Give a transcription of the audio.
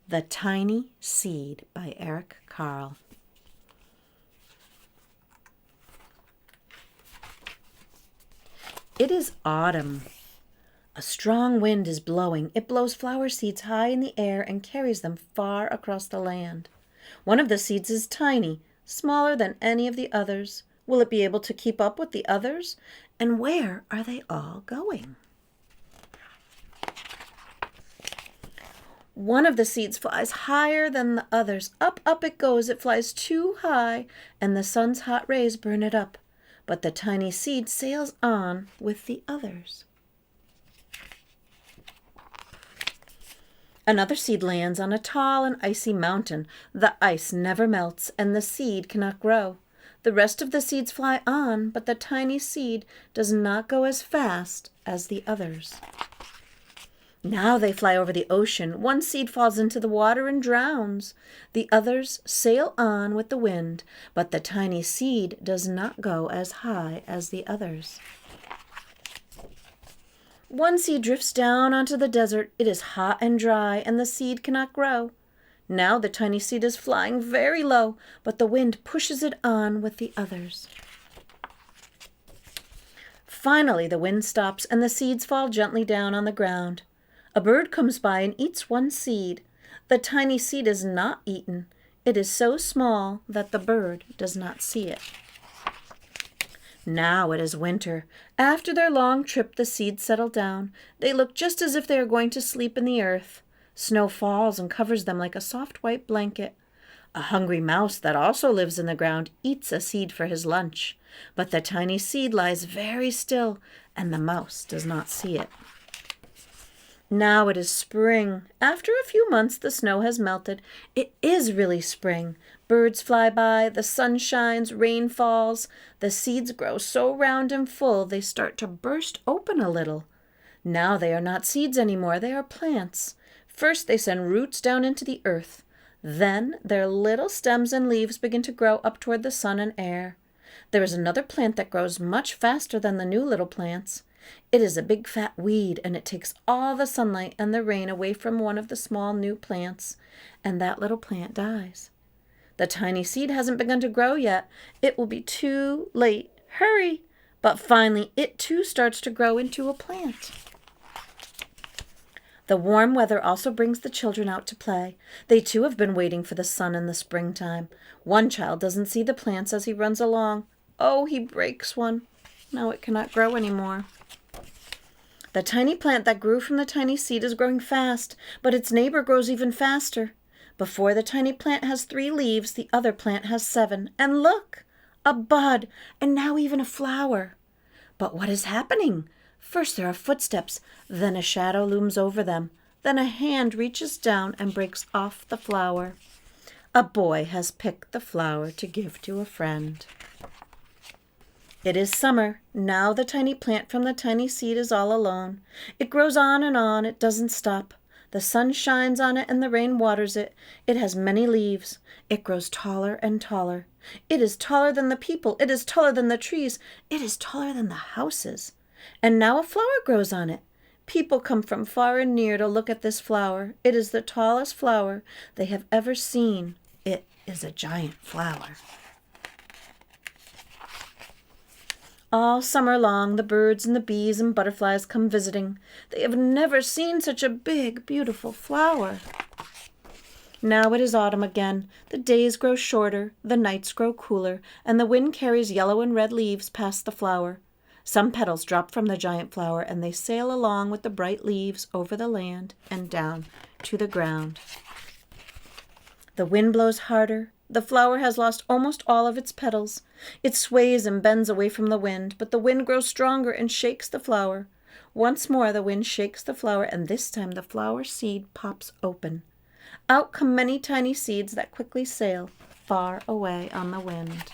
The Tiny Seed by Eric Carle. It is autumn. A strong wind is blowing. It blows flower seeds high in the air and carries them far across the land. One of the seeds is tiny, smaller than any of the others. Will it be able to keep up with the others? And where are they all going? One of the seeds flies higher than the others. Up, up it goes. It flies too high, and the sun's hot rays burn it up. But the tiny seed sails on with the others. Another seed lands on a tall and icy mountain. The ice never melts, and the seed cannot grow. The rest of the seeds fly on, but the tiny seed does not go as fast as the others. Now they fly over the ocean. One seed falls into the water and drowns. The others sail on with the wind, but the tiny seed does not go as high as the others. One seed drifts down onto the desert. It is hot and dry, and the seed cannot grow. Now the tiny seed is flying very low, but the wind pushes it on with the others. Finally, the wind stops, and the seeds fall gently down on the ground. A bird comes by and eats one seed. The tiny seed is not eaten. It is so small that the bird does not see it. Now it is winter. After their long trip, the seeds settle down. They look just as if they are going to sleep in the earth. Snow falls and covers them like a soft white blanket. A hungry mouse that also lives in the ground eats a seed for his lunch. But the tiny seed lies very still, and the mouse does not see it. Now it is spring. After a few months, the snow has melted. It is really spring. Birds fly by, the sun shines, rain falls. The seeds grow so round and full they start to burst open a little. Now they are not seeds anymore, they are plants. First they send roots down into the earth. Then their little stems and leaves begin to grow up toward the sun and air. There is another plant that grows much faster than the new little plants. It is a big fat weed, and it takes all the sunlight and the rain away from one of the small new plants, and that little plant dies. The tiny seed hasn't begun to grow yet. It will be too late. Hurry! But finally, it too starts to grow into a plant. The warm weather also brings the children out to play. They too have been waiting for the sun in the springtime. One child doesn't see the plants as he runs along. Oh, he breaks one. Now it cannot grow anymore. The tiny plant that grew from the tiny seed is growing fast, but its neighbor grows even faster. Before the tiny plant has 3 leaves, the other plant has 7. And look, a bud, and now even a flower. But what is happening? First there are footsteps, then a shadow looms over them. Then a hand reaches down and breaks off the flower. A boy has picked the flower to give to a friend. It is summer. Now the tiny plant from the tiny seed is all alone. It grows on and on. It doesn't stop. The sun shines on it and the rain waters it. It has many leaves. It grows taller and taller. It is taller than the people. It is taller than the trees. It is taller than the houses. And now a flower grows on it. People come from far and near to look at this flower. It is the tallest flower they have ever seen. It is a giant flower. All summer long, the birds and the bees and butterflies come visiting. They have never seen such a big, beautiful flower. Now it is autumn again. The days grow shorter, the nights grow cooler, and the wind carries yellow and red leaves past the flower. Some petals drop from the giant flower, and they sail along with the bright leaves over the land and down to the ground. The wind blows harder. The flower has lost almost all of its petals. It sways and bends away from the wind, but the wind grows stronger and shakes the flower. Once more the wind shakes the flower, and this time the flower seed pops open. Out come many tiny seeds that quickly sail far away on the wind.